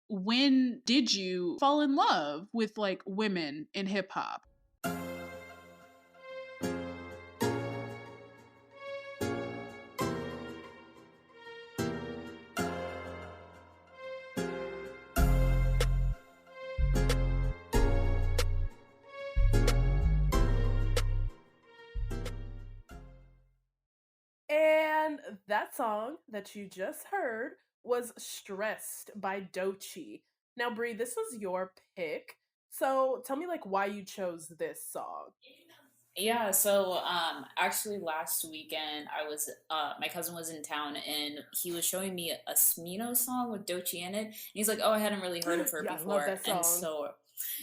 when did you fall in love with like women in hip hop? And that song that you just heard was Stressed by Doechii. Now, Brie, this was your pick. So tell me like why you chose this song. Yeah, so actually last weekend I was my cousin was in town and he was showing me a Smino song with Doechii in it. And he's like, "Oh, I hadn't really heard of her Yeah, I love before." that And song. so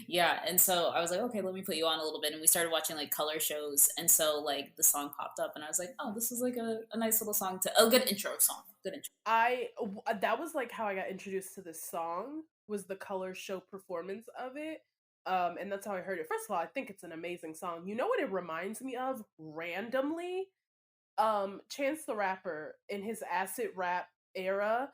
yeah, and so I was like, "Okay, let me put you on a little bit." And we started watching like color shows. And so like the song popped up and I was like, "Oh, this is like a nice little song to a good intro song. Good intro." That was like how I got introduced to this song was the color show performance of it. And that's how I heard it. First of all, I think it's an amazing song. You know what it reminds me of randomly? Chance the Rapper in his acid rap era,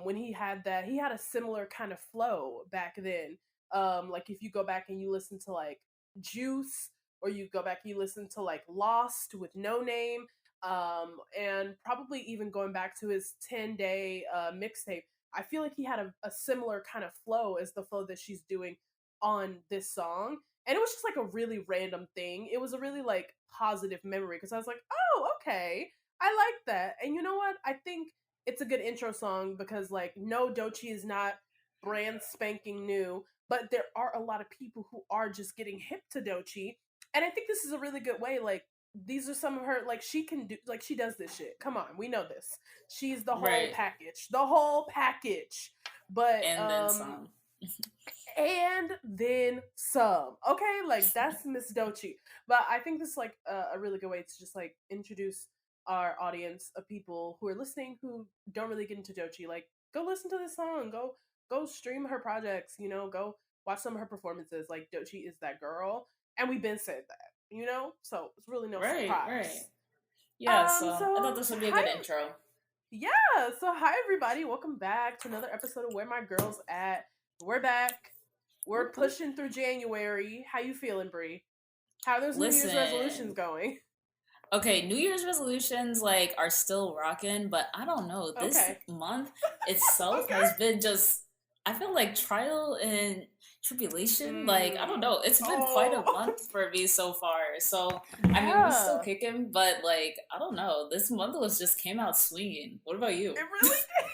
when he had a similar kind of flow back then. Like if you go back and you listen to like Juice, or you go back and you listen to like Lost with No Name, and probably even going back to his 10-day mixtape, I feel like he had a similar kind of flow as the flow that she's doing on this song. And it was just like a really random thing. It was a really like positive memory because I was like, oh, okay, I like that. And you know what? I think it's a good intro song because like no, Doechii is not brand spanking new, but there are a lot of people who are just getting hip to Doechii. And I think this is a really good way. Like these are some of her like she can do like she does this shit. Come on, we know this. She's the whole Right. package. The whole package. But And then some. and then some. Okay, like that's Miss Doechii. But I think this is like a really good way to just like introduce our audience of people who are listening who don't really get into Doechii. Like, go listen to this song. Go stream her projects. You know, go watch some of her performances. Like Doechii is that girl, and we've been said that. You know, so it's really no Right, right. surprise. Yeah, so I thought So this would be a hi, good intro. yeah. So hi everybody, welcome back to another episode of Where My Girls At. We're back. We're Whoop, whoop. pushing through January. How you feeling, Bree? How are those New Year's resolutions Listen, going? okay, New Year's resolutions like are still rocking, but I don't know. This Okay. month itself has Okay. been just I feel like trial and tribulation. Like, I don't Mm. know. It's been quite a Oh, month for me so far. So, I mean, we still yeah. kicking, but like, I don't know. This month was just came out swinging. What about you? It really did.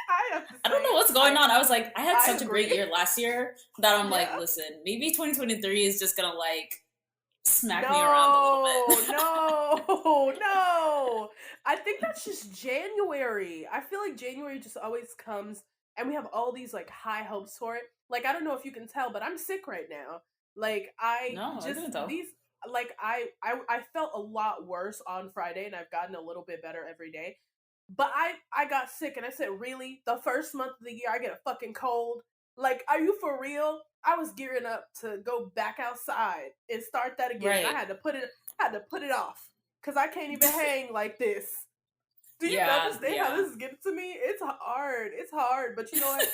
I have to I don't know say, what's going on. I was like, I had I such a great agree. year last year that I'm like, Yeah. listen, maybe 2023 is just gonna like smack me around a little No, bit. no, no. I think that's just January. I feel like January just always comes and we have all these like high hopes for it. Like I don't know if you can tell, but I'm sick right now. Like I No, I just couldn't tell. these like I felt a lot worse on Friday and I've gotten a little bit better every day. But I got sick and I said, "Really? The first month of the year I get a fucking cold? Like, are you for real?" I was gearing up to go back outside and start that again, and I Right. had to put it off because I can't even hang like this. Do you Yeah, understand how yeah. this is getting to me? It's hard. It's hard, but you know what?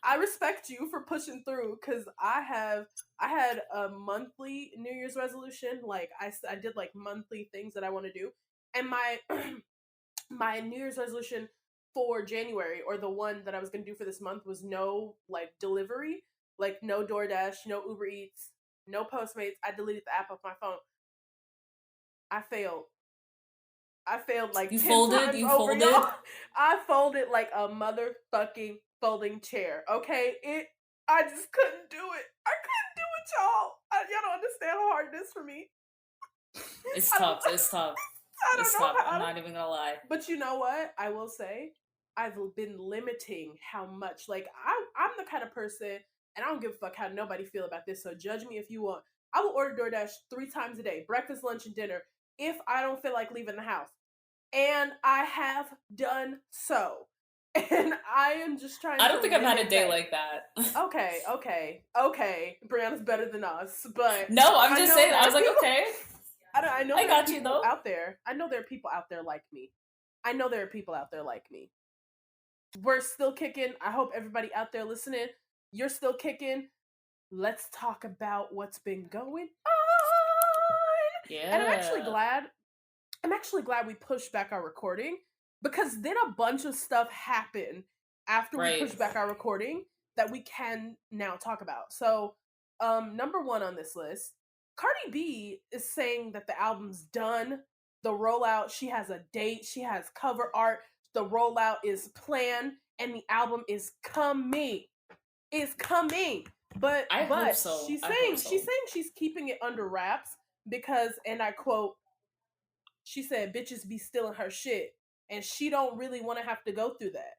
I respect you for pushing through because I had a monthly New Year's resolution. Like I did like monthly things that I want to do, and my my New Year's resolution for January, or the one that I was gonna do for this month, was no like delivery, like no DoorDash, no Uber Eats, no Postmates. I deleted the app off my phone. I failed. I failed like You 10 folded, times you over, y'all. folded. I folded like a motherfucking folding chair. Okay? I just couldn't do it. I couldn't do it, y'all. Y'all don't understand how hard it is for me. It's I don't tough. It's tough. I don't It's know tough. I'm how to. not even gonna lie. But you know what? I will say, I've been limiting how much. Like I'm the kind of person, and I don't give a fuck how nobody feel about this. So judge me if you want. I will order DoorDash 3 times a day, breakfast, lunch, and dinner, if I don't feel like leaving the house. And I have done so. And I am just trying I to don't think I've had limit a day that. like that. Okay, okay. Brianna's better than us, but No, I'm I just know saying. I there are was like, people. okay, I know I there are got you people though. out there. I know there are people out there like me. I know there are people out there like me. We're still kicking. I hope everybody out there listening, you're still kicking. Let's talk about what's been going on. And Yeah. I'm actually glad we pushed back our recording, because then a bunch of stuff happened after we Right. pushed back our recording that we can now talk about. So, number one on this list, Cardi B is saying that the album's done. The rollout, she has a date, she has cover art, the rollout is planned, and the album is coming. It's coming. But I hope so. she's I hope saying so. she's keeping it under wraps because, and I quote, she said bitches be stealing her shit and she don't really want to have to go through that.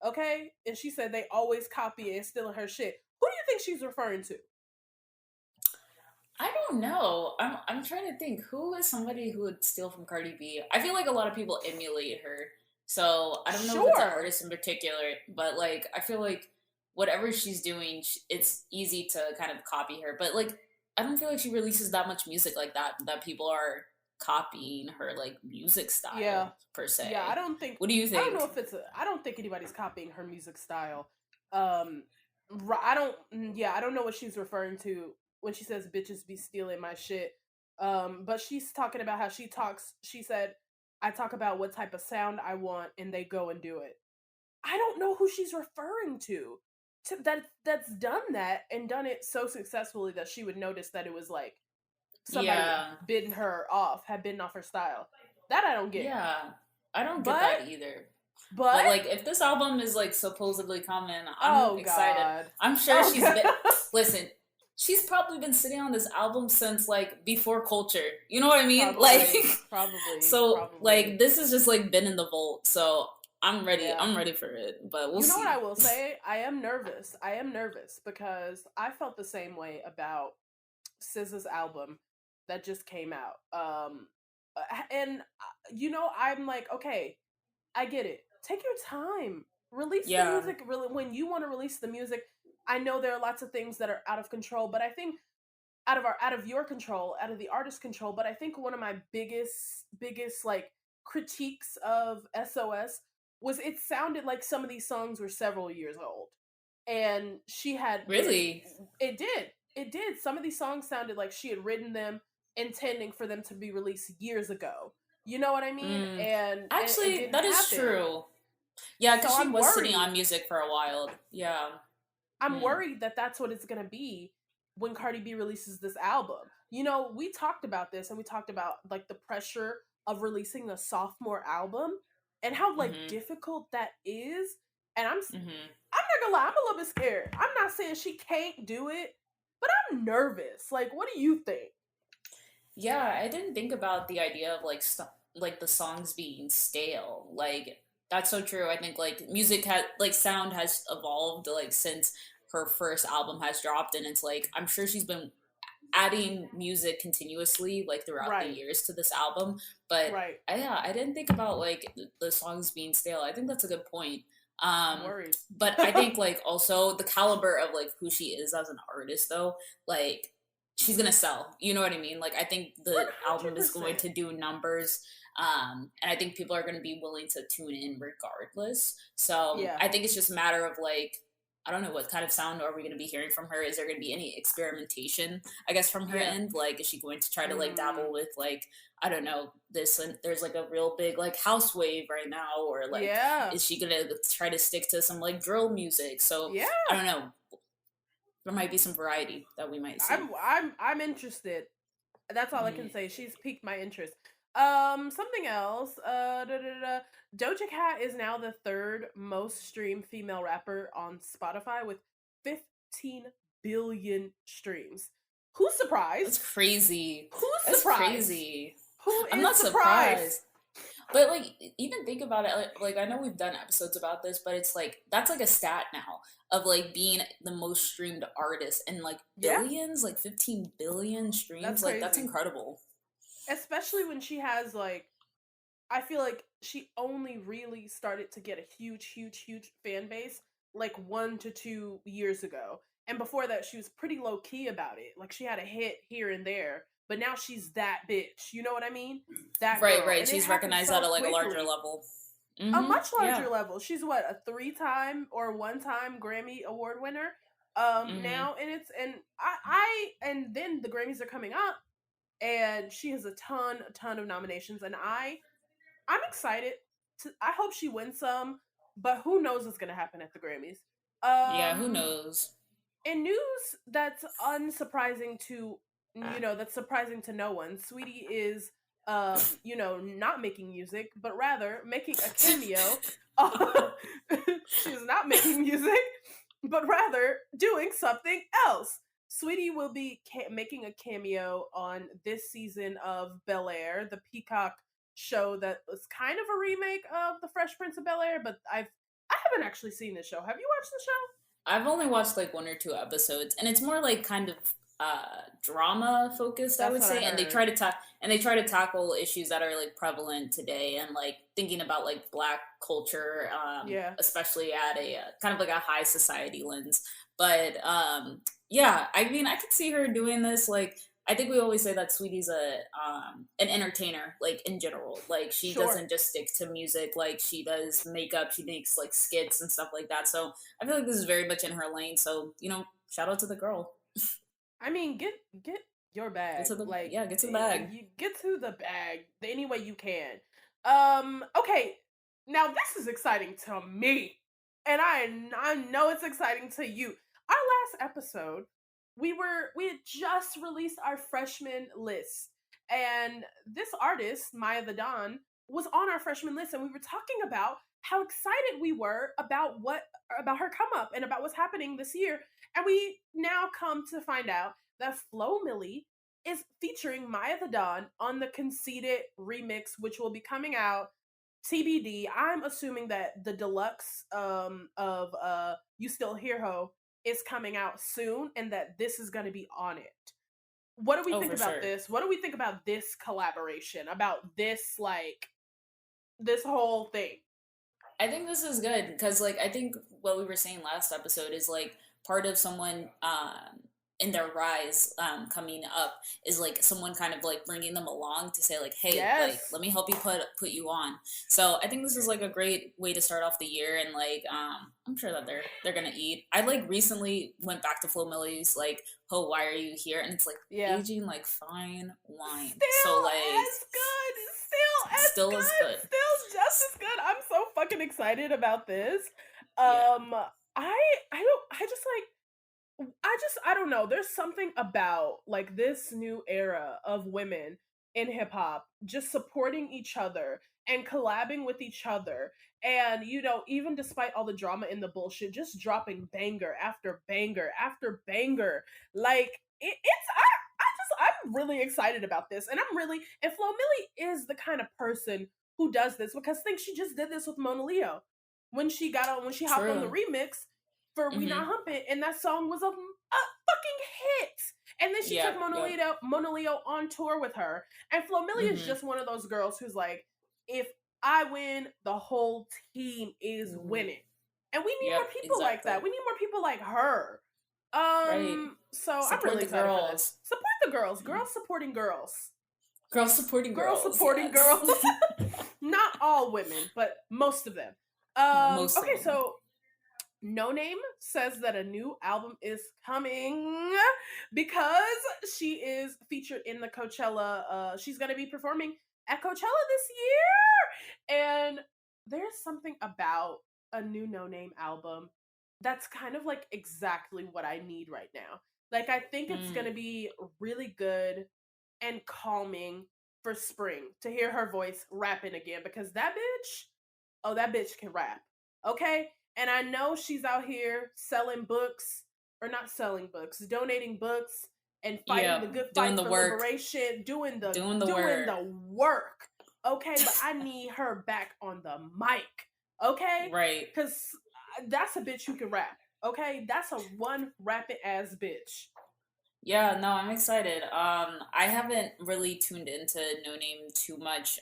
Okay? And she said they always copy and stealing her shit. Who do you think she's referring to? I don't know. I'm trying to think who is somebody who would steal from Cardi B. I feel like a lot of people emulate her. So I don't know if it's an Sure. artist in particular, but like I feel like whatever she's doing, it's easy to kind of copy her. But like I don't feel like she releases that much music like that people are copying her like music Yeah. style per Yeah, se. What do you I don't know think? if I don't think anybody's copying her music style. Um I don't yeah, I don't know what she's referring to when she says bitches be stealing my shit. But she's talking about how she said I talk about what type of sound I want and they go and do it. I don't know who she's referring to that's done that and done it so successfully that she would notice that it was like somebody Yeah. had bitten off her style. That I don't get. Yeah. I don't get But that either. but But like, if this album is like supposedly coming, I'm oh excited. god. I'm sure Oh she's god. been. Listen, she's probably been sitting on this album since like before Culture. You know what I mean? Like, Probably. Probably. so Probably. like this is just like been in the vault. So I'm ready. Yeah. I'm ready for it. But we'll You know what I see. will say? I am nervous. I am nervous because I felt the same way about SZA's album that just came out. And I'm like, okay, I get it. Take your time. Release the Yeah. music really when you want to release the music. I know there are lots of things that are out of control, but I think out of your control, out of the artist's control, but I think one of my biggest like critiques of SOS was it sounded like some of these songs were several years old. And she had written Really. it did. It did. Some of these songs sounded like she had written them intending for them to be released years ago. You know what I mean? Mm. And it Actually, didn't that is happen. true. Yeah, So because she was sitting on music for a while. Yeah. I'm Hmm. worried that that's what it's going to be when Cardi B releases this album. We talked about this and we talked about like the pressure of releasing a sophomore album and how like Hmm. difficult that is. And Hmm. I'm not gonna lie, I'm a little bit scared. I'm not saying she can't do it, but I'm nervous. Like, what do you think? Yeah, I didn't think about the idea of like like the songs being stale. Like that's so true. I think like music has like sound has evolved like since her first album has dropped, and it's like I'm sure she's been adding music continuously like throughout the Right, years to this album. But right. yeah, I didn't think about like the songs being stale. I think that's a good point. I'm Um, worried. but I think like also the caliber of like who she is as an artist though, like she's gonna sell. You know what I mean? Like I think the album is going 100%. to do numbers. And I think people are going to be willing to tune in regardless. So Yeah. I think it's just a matter of like I don't know what kind of sound are we going to be hearing from her. Is there going to be any experimentation, I guess, from her Yeah. end? Like, is she going to try to like Mm, dabble with like I don't know this? And there's like a real big like house wave right now, or like yeah. is she going to try to stick to some like drill music? So Yeah. I don't know. There might be some variety that we might see. I'm interested. That's all I can Mm. say. She's piqued my interest. Something else. Doja Cat is now the third most streamed female rapper on Spotify with 15 billion streams. Who's That's surprised? crazy. Who's That's surprised? crazy. Who I'm is not surprised? surprised. But like, even think about it. Like, I know we've done episodes about this, but it's like that's like a stat now of like being the most streamed artist and like Yeah, billions, like 15 billion that's streams. Like that's crazy. incredible. Especially when she has like I feel like she only really started to get a huge fan base like 1 to 2 years ago. And before that, she was pretty low key about it. Like she had a hit here and there, but now she's that bitch. You know what I mean? That Right, girl. right. And it She's happened recognized so at a like a larger quickly. level. a Mm-hmm. much Yeah. larger level. She's what, a 3-time or 1-time Grammy award winner Mm-hmm. now, and I and then the Grammys are coming up, and she has a ton of nominations, and I'm excited to, I hope she wins some, but who knows what's going to happen at the Grammys. Yeah. Who Um knows? in news that's unsurprising to, that's surprising to no one, Sweetie is not making music, but rather making a cameo. She's not making music, but rather doing something else. Sweetie will be making a cameo on this season of Bel Air, the Peacock show that was kind of a remake of The Fresh Prince of Bel Air, but I haven't actually seen this show. Have you watched the show? I've only watched like one or two episodes, and it's more like kind of drama focused, I That's would what I say. And heard. they try to tackle issues that are like prevalent today, and like thinking about like Black culture, Yeah. especially at a kind of like a high society lens. But yeah, I mean, I could see her doing this. Like, I think we always say that Sweetie's a an entertainer, like in general. Like, she Sure. doesn't just stick to music. Like, she does makeup, she makes like skits and stuff like that. So I feel like this is very much in her lane. So, shout out to the girl. I mean, get your Get bag. to the Like, yeah, get to the bag. you get to the bag any way you can. Okay. Now this is exciting to me, and I know it's exciting to you. Our last episode, we had just released our freshman list, and this artist, Maya the Don, was on our freshman list, and we were talking about how excited we were about her come up and about what's happening this year. And we now come to find out that Flo Milli is featuring Maya the Don on the Conceited remix, which will be coming out TBD. I'm assuming that the deluxe of You Still Hear Ho is coming out soon, and that this is going to be on it. What do we Oh, think for about sure. this? What do we think about this collaboration? About this, like, this whole thing? I think this is good because, like, I think what we were saying last episode is like part of someone in their rise coming up is like someone kind of like bringing them along to say like, hey, like, Yes. let me help you put you on. So I think this is like a great way to start off the year, and like I'm sure that they're gonna eat. I like recently went back to Flo Milli's like, oh, why are you here? And it's like Yeah. aging like fine wine. So Still like as good. Still as still as good. good. Still just as good. I'm so fucking excited about this. Yeah. I don't know. There's something about like this new era of women in hip hop just supporting each other and collabing with each other. And even despite all the drama and the bullshit, just dropping banger after banger after banger. Like it's I'm really excited about this. And Flo Milli is the kind of person who does this, because I think she just did this with Mona Leo when she hopped on the True. remix for We Not Mm-hmm. Humpin', and that song was a fucking hit. And then she Yep. took Yep. Mona Leo on tour with her. And Flo Milli is Mm-hmm. just one of those girls who's like, if I win, the whole team is Mm-hmm. winning. And we need more Yep. people like that. Exactly. We need more people like her. Right. So I'm Support really the excited for this. girls. Support the girls. Mm. Girls supporting girls. Girls supporting Girls girls. supporting Yes. girls. Not all women, but most of them. Most of Okay, them. so No Name says that a new album is coming because she is featured in the Coachella. She's going to be performing at Coachella this year. And there's something about a new No Name album that's kind of like exactly what I need right now. Like, I think it's going Mm. to be really good and calming for spring to hear her voice rapping again, because that bitch can rap. Okay? And I know she's out here selling books, or not selling books, donating books and fighting the Yep. good Doing fight the for work. liberation, doing the Doing the doing work. the work. Okay? But I need her back on the mic. Okay? Right. Cuz that's a bitch who can rap. Okay? That's a one rapping ass bitch. Yeah, no, I'm excited. I haven't really tuned into No Name too much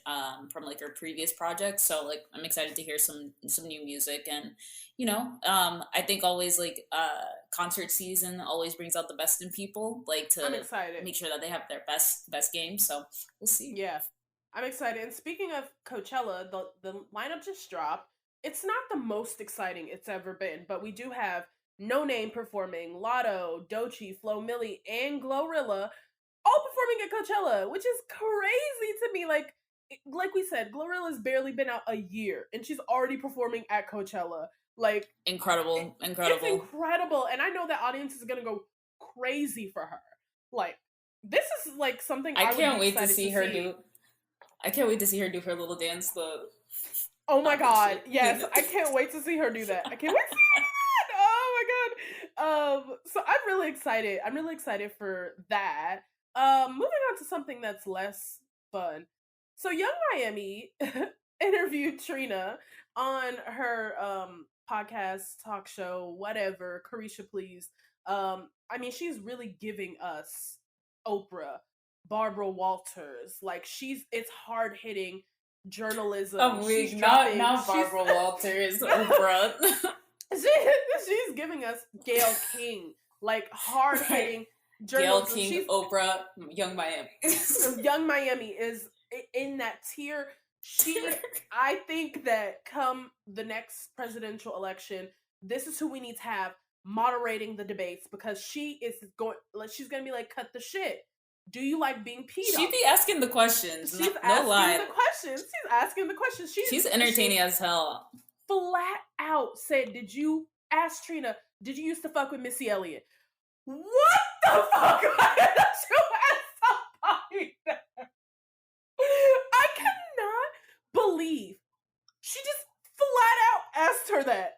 from like her previous projects, so like I'm excited to hear some new music. And I think always like concert season always brings out the best in people, like I'm to excited. make sure that they have their best game. So we'll see. Yeah. I'm excited. And speaking of Coachella, the lineup just dropped. It's not the most exciting it's ever been, but we do have No Name performing, Lotto, Doechii, Flo Milli, and Glorilla all performing at Coachella, which is crazy to me. Like we said, Glorilla's barely been out a year, and she's already performing at Coachella. Like Incredible. it's incredible, and I know that audience is gonna go crazy for her. Like this is like something I would can't be wait to excited see her do. I can't wait to see her do her little dance. Oh my god, shit. yes, I can't wait to see her do that. I can't wait to see her do that. Oh my god. So I'm really excited. I'm really excited for that. Moving on to something that's less fun. So Young Miami interviewed Trina on her podcast, talk show, whatever, Carisha Please. I mean, she's really giving us Oprah, Barbara Walters. Like it's hard hitting journalism. Oh, wait, not Barbara Walters, Oprah. She's giving us Gayle King, like hard hitting journalism. Gayle King, Oprah, Young Miami. Young Miami is in that tier. I think that come the next presidential election, this is who we need to have moderating the debates, because she's gonna be like, cut the shit. Do you like being peed on? She be asking the questions. She's asking the questions. She's asking the questions. She's entertaining as hell. Flat out said, did you ask Trina, did you used to fuck with Missy Elliott? What the fuck? Why did you ask somebody that? I cannot believe she just flat out asked her that.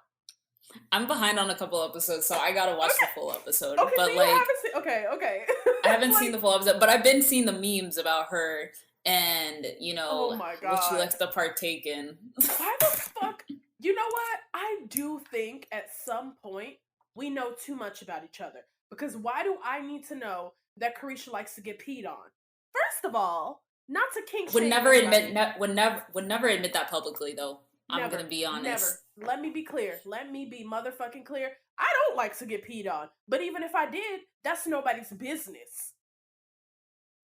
I'm behind on a couple episodes, so I gotta watch the full episode. Okay, but so like, okay. I haven't seen the full episode, but I've been seeing the memes about her and oh my God, what she likes to partake in. Why the fuck? You know what? I do think at some point we know too much about each other, because why do I need to know that Carisha likes to get peed on? First of all, not to kink shame. Would never admit that publicly though. Never, I'm gonna be honest. Never. Let me be clear. Let me be motherfucking clear. I don't like to get peed on. But even if I did, that's nobody's business.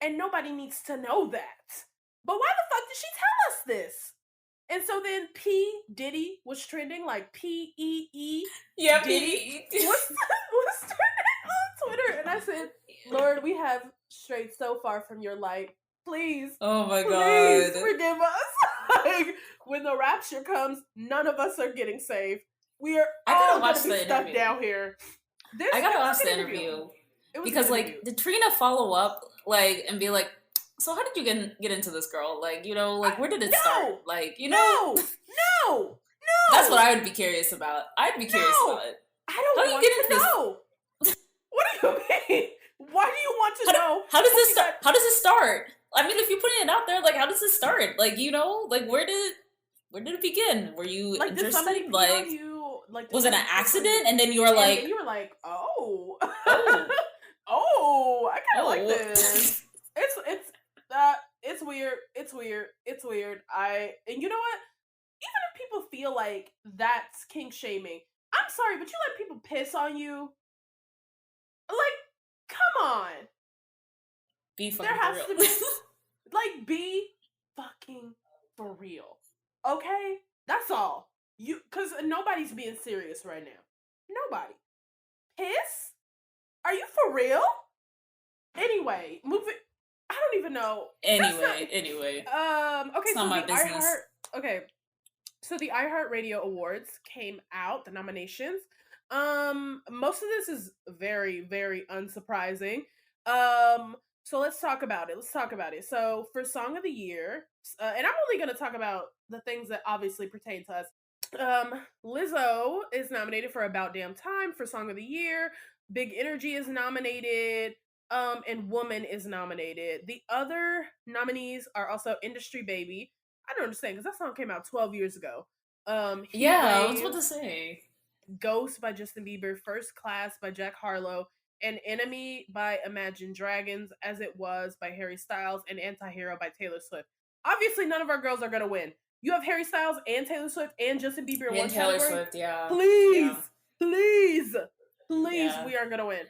And nobody needs to know that. But why the fuck did she tell us this? And so then P. Diddy was trending, like P-E-E. Yeah, Diddy was trending on Twitter. And I said, Lord, we have strayed so far from your light. Please. Oh my God. God. Forgive us. Like, when the rapture comes, none of us are getting saved. We are all going to be stuck down here. I gotta watch the interview. Because, like, did Trina follow up, like, and be like, so how did you get into this, girl? Like, you know, like, where did it start? Like, you know? No! That's what I would be curious about. I'd be curious about it. I don't want to know. What do you mean? Why do you want to know? How does this start? How does it start? I mean, if you're putting it out there, like, how does it start? Like, you know, like, where did it begin? Were you like, interested? Did somebody like, you? Like, was it an accident? And then you were like, oh, I kind of like this. It's weird. It's weird. And you know what? Even if people feel like that's kink shaming, I'm sorry, but you let people piss on you. Like, come on. Be fucking there has for to real. be, like, be fucking for real. Okay? That's all. Because nobody's being serious right now. Nobody. Piss? Are you for real? Anyway, moving. I don't even know. Anyway. Okay, it's not my business. So the iHeartRadio Awards came out, the nominations. Most of this is very, very unsurprising. So let's talk about it. So for Song of the Year, and I'm only going to talk about the things that obviously pertain to us. Lizzo is nominated for About Damn Time for Song of the Year. Big Energy is nominated. And Woman is nominated. The other nominees are also Industry Baby. I don't understand, because that song came out 12 years ago. I was about to say. Ghost by Justin Bieber, First Class by Jack Harlow, and Enemy by Imagine Dragons, As It Was by Harry Styles, and Anti-Hero by Taylor Swift. Obviously, none of our girls are going to win. You have Harry Styles and Taylor Swift and Justin Bieber in one Taylor category. Swift, yeah. Please, we aren't going to win.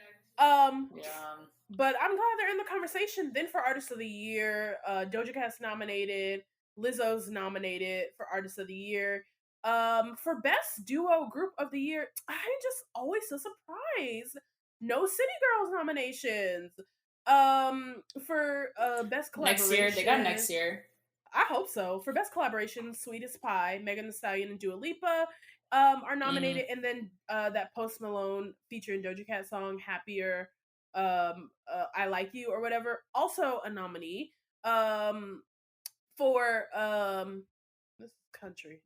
But I'm glad they're in the conversation. Then for Artist of the Year, Doja Cat's nominated, Lizzo's nominated for Artist of the Year. For Best Duo Group of the Year, I'm just always so surprised. No City Girls nominations. For Best Next year, they got Collaboration, next year. I hope so. For Best Collaboration, Sweetest Pie, Megan Thee Stallion and Dua Lipa are Hmm. nominated, and then that Post Malone featuring Doja Cat song "Happier," "I Like You" or whatever, also a nominee. Um, for this is country,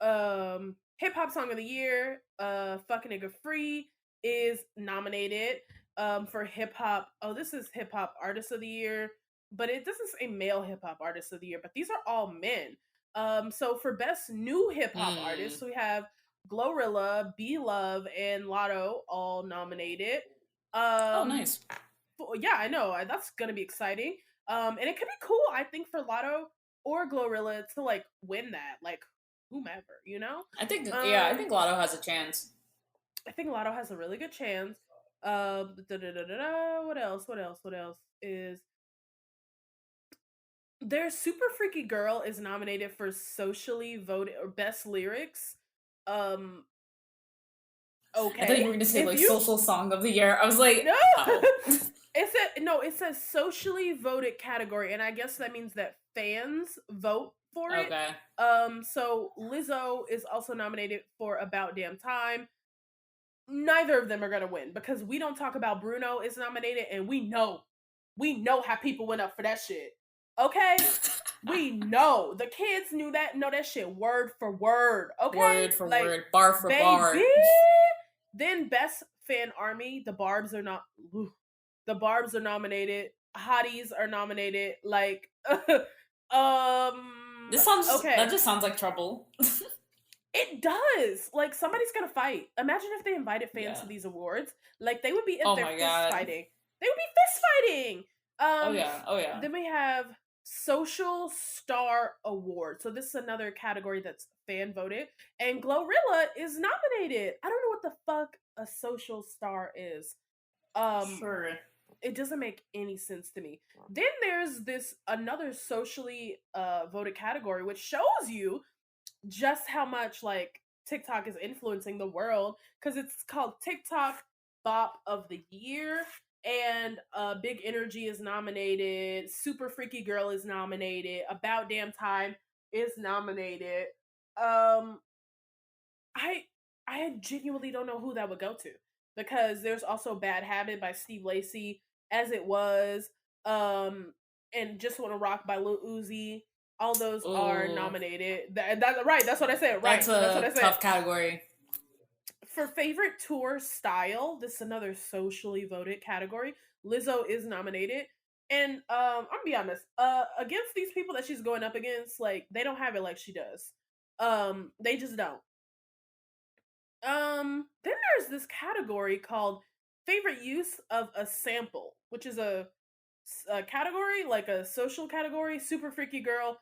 Hip Hop Song of the Year, "Fuck a Nigga Free" is nominated. For hip hop, oh, this is Hip Hop Artist of the Year, but it doesn't say male hip hop artist of the year, but these are all men. So for best new hip hop Mm. artists, we have Glorilla, B Love, and Lotto all nominated. Oh, Um, nice. yeah, I know that's gonna be exciting. And it could be cool, I think, for Lotto or Glorilla to like win that, like whomever, you know. I think Lotto has a chance. I think Lotto has a really good chance. What else? What else? What else is their Super Freaky Girl is nominated for socially voted or best lyrics. Um, I thought okay. you were going to say If like you social song of the year. I was like, no, oh. it says socially voted category, and I guess that means that fans vote for it. Okay. So Lizzo is also nominated for About Damn Time. Neither of them are gonna win because We Don't Talk About Bruno is nominated, and we know how people went up for that shit. Okay, we know the kids know that shit word for word. Okay, Word for like word, bar for baby. bar. Then Best Fan Army, the Barbs are nominated. Hotties are nominated. Like, That okay, just sounds like trouble. it does. Like somebody's gonna fight. Imagine if they invited fans Yeah. to these awards. Like they would be in Oh there my fist god. fighting. They would be fist fighting. Oh yeah. Oh yeah. Then we have Social Star Award. So this is another category that's fan voted. And Glorilla is nominated. I don't know what the fuck a social star is. Um Sure. it doesn't make any sense to me. Then there's this another socially voted category which shows you just how much like TikTok is influencing the world because it's called TikTok Bop of the Year, and Big Energy is nominated, Super Freaky Girl is nominated, About Damn Time is nominated. Um, I I genuinely don't know who that would go to because there's also Bad Habit by Steve Lacy, As It Was, and Just Wanna Rock by Lil Uzi. All those are Oh, nominated. Right, that's what I said. Right, that's that's what a I said. tough category. For favorite tour style, this is another socially voted category. Lizzo is nominated. And I'm gonna be honest, against these people that she's going up against, like they don't have it like she does. They just don't. Then there's this category called favorite use of a sample, which is a category, like a social category. Super Freaky Girl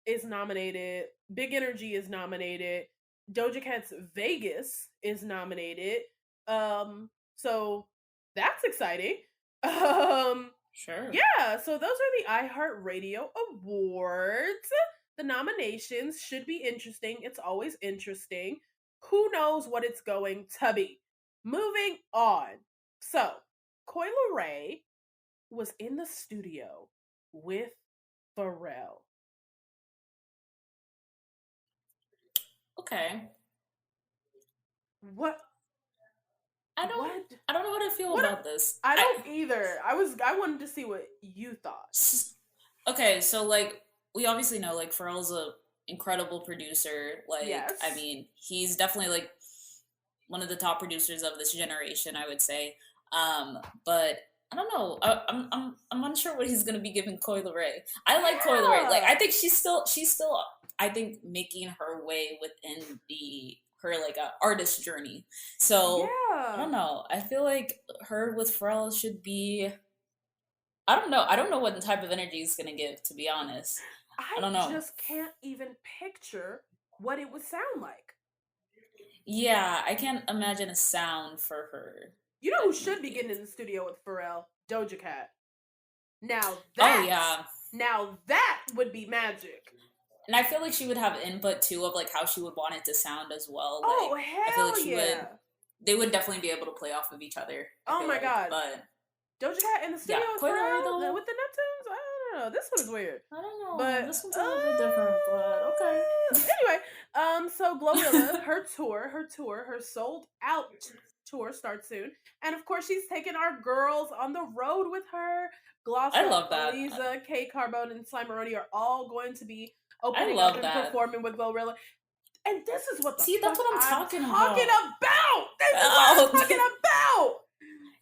is nominated. Big Energy is nominated. Doja Cat's Vegas is nominated. So that's exciting. Um, Sure. yeah, so those are the iHeartRadio Awards. The nominations should be interesting. It's always interesting. Who knows what it's going to be? Moving on. So, Coil Ray was in the studio with Pharrell. Okay. What? I don't. What? I don't know how to feel What? about this. I don't either. I wanted to see what you thought. Okay, so like we obviously know like Pharrell's a incredible producer. Like I Yes. mean, he's definitely like one of the top producers of this generation, I would say. But I don't know. I'm unsure what he's gonna be giving Coil Ray. I like Coil Ray. Like Yeah. I think she's still I think making her way within the her like artist journey. So I Yeah. don't know. I feel like her with Pharrell should be. I don't know. I don't know what type of energy he's gonna give. To be honest, I I don't know. just can't even picture what it would sound like. Yeah, I can't imagine a sound for her. You know who should be getting Maybe. in the studio with Pharrell? Doja Cat. Now Oh yeah. that would be magic. And I feel like she would have input too of like how she would want it to sound as well. Oh Like I feel like hell she yeah! would they would definitely be able to play off of each other. I Oh feel my like. god, But Doja Cat in the studio yeah, as put her well though. with the Neptunes. I don't know. This one is weird, I don't know. but This one's a little bit different, but okay. anyway, so Glorilla, her sold out tour starts soon, and of course she's taking our girls on the road with her. Glossa, I love that. Aliza, K Carbone, and Slimeroni are all going to be I opening love up and that. performing with Glorilla. And this is what the See, that's fuck what I'm talking about. This is what I'm talking about.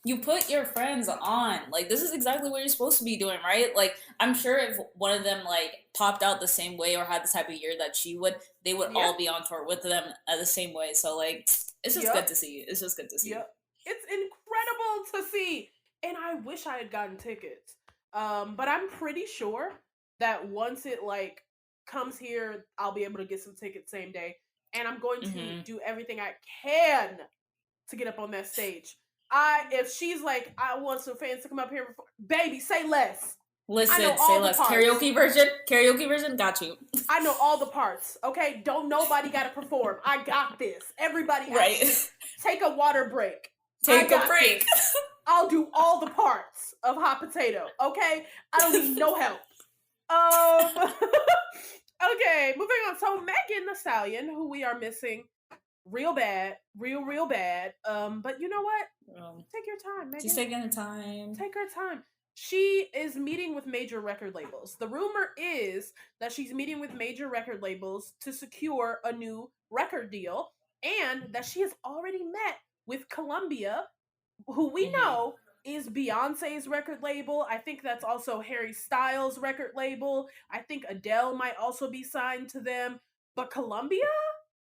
You put your friends on. Like, this is exactly what you're supposed to be doing, right? Like, I'm sure if one of them, like, popped out the same way or had the type of year that she would, they would all be on tour with them the same way. So, like, it's just good to see. It's just good to see. Yep. It's incredible to see. And I wish I had gotten tickets. But I'm pretty sure that once it, like, comes here, I'll be able to get some tickets same day. And I'm going to do everything I can to get up on that stage. If she's like, I want some fans to come up here, baby, say less. Listen, say less. Karaoke version, got you. I know all the parts, okay? Don't nobody gotta perform. I got this. Everybody else, take a water break. Take a break. I'll do all the parts of Hot Potato, okay? I don't need no help. Okay, moving on. So Megan Thee Stallion, who we are missing real bad. But you know what? Take your time, Megan. She's taking her time. Take her time. She is meeting with major record labels. The rumor is that she's meeting with major record labels to secure a new record deal, and that she has already met with Columbia, who we know is Beyonce's record label. I think that's also Harry Styles' record label. I think Adele might also be signed to them. But Columbia?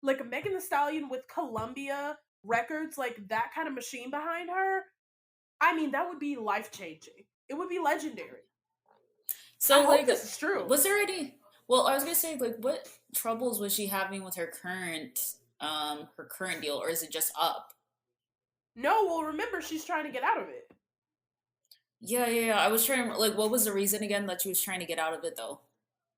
Like Megan Thee Stallion with Columbia Records, like that kind of machine behind her, I mean, that would be life-changing. It would be legendary. So, like, this is true. Was there any... Well, I was gonna say, like, what troubles was she having with her current deal, or is it just up? No, well, remember, she's trying to get out of it. Yeah. I was trying, like, what was the reason again that she was trying to get out of it, though?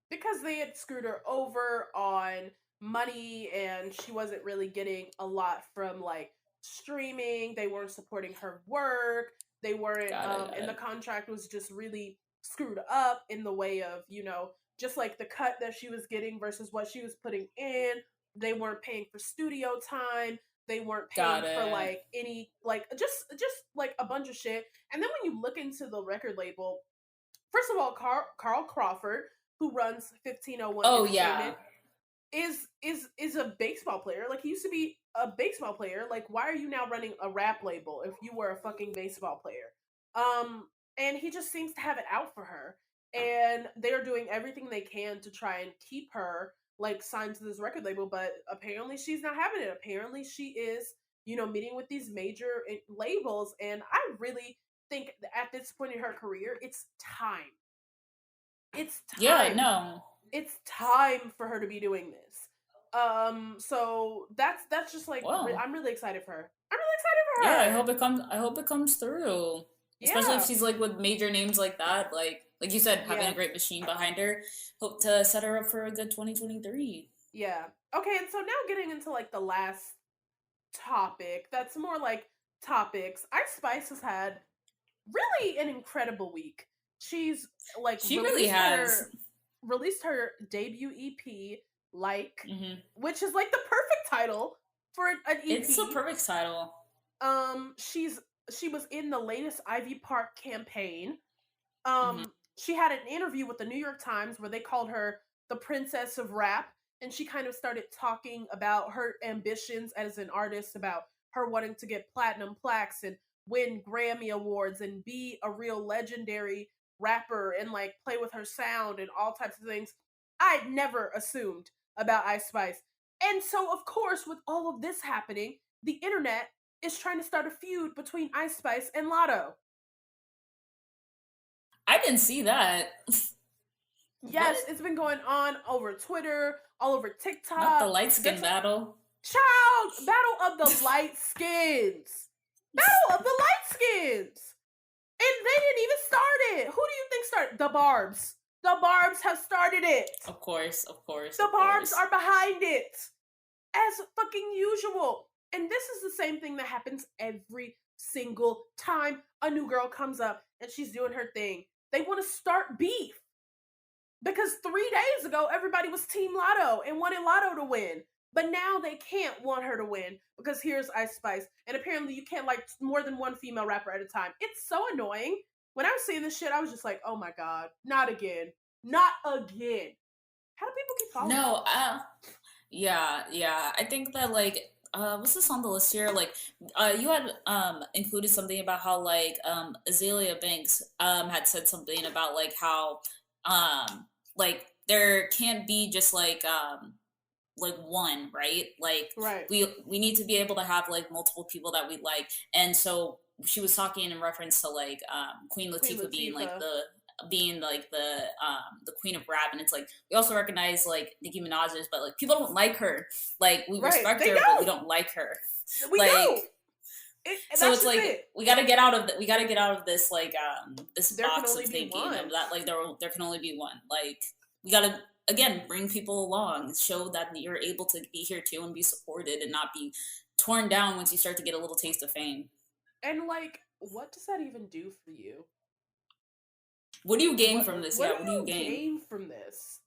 Because they had screwed her over on money, and she wasn't really getting a lot from, like, streaming. They weren't supporting her work. They weren't, and the contract was just really screwed up in the way of, you know, just like the cut that she was getting versus what she was putting in. They weren't paying for studio time. They weren't paying for like any, like, just like a bunch of shit. And then when you look into the record label, first of all, Carl Crawford, who runs 1501 Entertainment, is a baseball player. Like, he used to be a baseball player. Like, why are you now running a rap label if you were a fucking baseball player? And he just seems to have it out for her. And they're doing everything they can to try and keep her, like, signed to this record label, but apparently she's not having it. Apparently she is, you know, meeting with these major labels, and I really think at this point in her career, it's time. It's time. Yeah, no. It's time for her to be doing this. So that's just like, I'm really excited for her. Yeah, I hope it comes through. Yeah. Especially if she's like with major names like that, like you said, having a great machine behind her. Hope to set her up for a good 2023. Yeah. Okay, and so now getting into like the last topic, that's more like topics. Ice Spice has had really an incredible week. She's like, she really has released her debut EP, like, which is like the perfect title for an EP. It's a perfect title. She was in the latest Ivy Park campaign. She had an interview with the New York Times where they called her the Princess of Rap, and she kind of started talking about her ambitions as an artist, about her wanting to get platinum plaques and win Grammy Awards and be a real legendary rapper and like play with her sound and all types of things I'd never assumed about Ice Spice. And so, of course, with all of this happening, the internet is trying to start a feud between Ice Spice and Latto. I didn't see that. Yes, it's been going on over Twitter, all over TikTok. Not the light skin battle. Child, battle of the light skins. Battle of the light skins. And they started? The Barbs. The Barbs have started it. Of course, of course. The of Barbs course. are behind it. As fucking usual. And this is the same thing that happens every single time a new girl comes up and she's doing her thing. They want to start beef. Because 3 days ago, everybody was Team Lotto and wanted Lotto to win. But now they can't want her to win because here's Ice Spice. And apparently you can't like more than one female rapper at a time. It's so annoying. When I was seeing this shit, I was just like, oh my God, not again. Not again. How do people keep following? No, yeah. I think that like what's this on the list here? Like you had included something about how like Azalea Banks had said something about like how like there can't be just like one, right? Like Right. we need to be able to have like multiple people that we like. And so she was talking in reference to like Queen Latifah being like the queen of rap, and it's like we also recognize like Nicki Minaj's, but like people don't like her. Like we respect her, but we don't like her. We like don't. So it's like we got to get out of this like this There can box only of be thinking one. of that like there can only be one. Like we got to again bring people along, show that you're able to be here too and be supported and not be torn down once you start to get a little taste of fame. And like, what does that even do for you? What do you gain from this? What What do you you gain from this?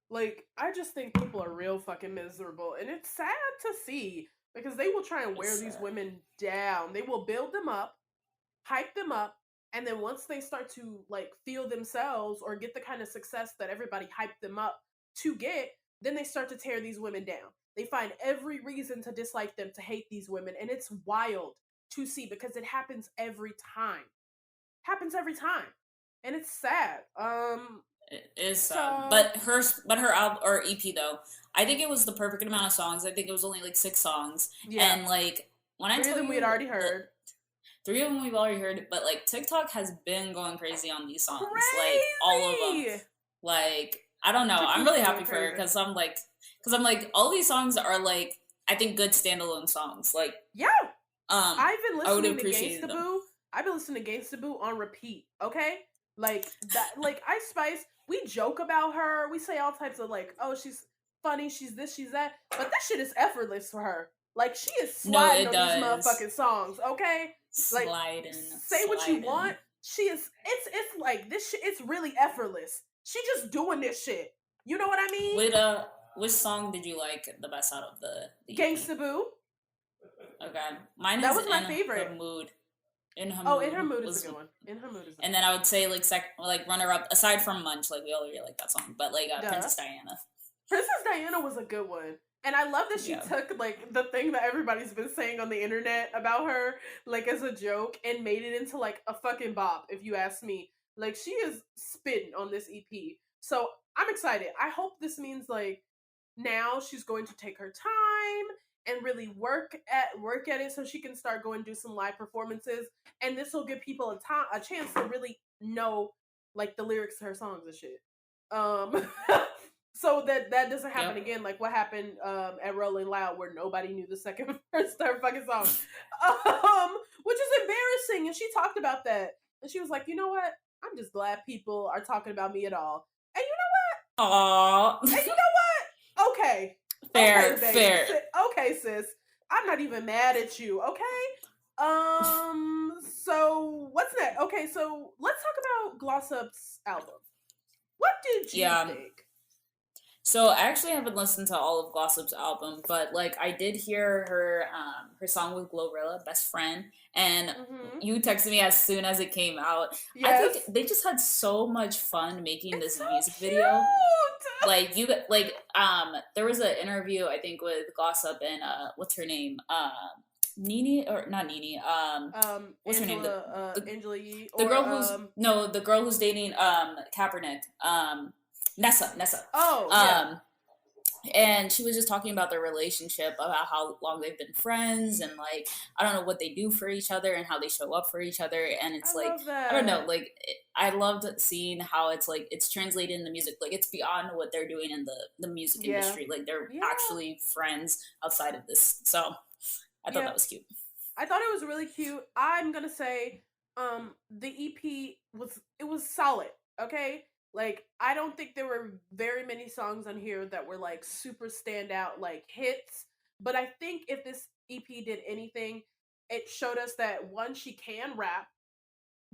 Like, I just think people are real fucking miserable, and it's sad to see because they will try and wear these women down. They will build them up, hype them up, and then once they start to like feel themselves or get the kind of success that everybody hyped them up to get, then they start to tear these women down. They find every reason to dislike them, to hate these women, and it's wild to see because it happens every time. Happens every time. And it's sad. It is sad. But her album or EP though, I think it was the perfect amount of songs. I think it was only like 6 songs. Yeah. And like when I tell you, 3 of them we had already heard. 3 of them we've already heard, but like TikTok has been going crazy on these songs. Like all of them. Like I don't know. I'm really happy for her because I'm like all these songs are like I think good standalone songs. Like yeah. I've been listening to Gangsta Boo. I've been listening to Gangsta Boo on repeat. Okay. Like that, like Ice Spice, we joke about her. We say all types of like, oh, she's funny, she's this, she's that. But this shit is effortless for her. Like she is sliding on these motherfucking songs, okay? Like say what you want. She is. It's like this shit. It's really effortless. She just doing this shit. You know what I mean? Which song did you like the best out of the Gangsta Boo. Okay, mine that was my favorite. Mood. In Her Mood is a good one. In Her Mood is. And then I would say like runner up aside from Munch, like we all really like that song, but like Princess Diana. Princess Diana was a good one, and I love that she took like the thing that everybody's been saying on the internet about her, like as a joke, and made it into like a fucking bop. If you ask me, like she is spitting on this EP, so I'm excited. I hope this means like now she's going to take her time and really work at it so she can start going do some live performances, and this will give people a chance to really know like the lyrics to her songs and shit. So that doesn't happen again, like what happened at Rolling Loud where nobody knew the second verse to her fucking song. Which is embarrassing, and she talked about that. And she was like, you know what? I'm just glad people are talking about me at all. And you know what? Aww. And you know what? Okay. Fair. Okay, sis. I'm not even mad at you, okay? So what's next? Okay, so let's talk about Gloss Up's album. What did you think? So I actually haven't listened to all of Gloss Up's album, but like I did hear her song with Glorilla, Best Friend, and you texted me as soon as it came out. Yes. I think they just had so much fun making this music video. Like there was an interview I think with Gloss Up and what's her name? Nene or not Nene? What's her name? Angela Yee. The girl who's the girl who's dating Kaepernick. Nessa. Oh, yeah. And she was just talking about their relationship, about how long they've been friends, and like I don't know what they do for each other and how they show up for each other. And it's I don't know, like I loved seeing how it's like it's translated in the music. Like it's beyond what they're doing in the music industry. Like they're actually friends outside of this. So I thought that was cute. I thought it was really cute. I'm gonna say the EP was solid. Okay? Like, I don't think there were very many songs on here that were like super standout like hits. But I think if this EP did anything, it showed us that one, she can rap,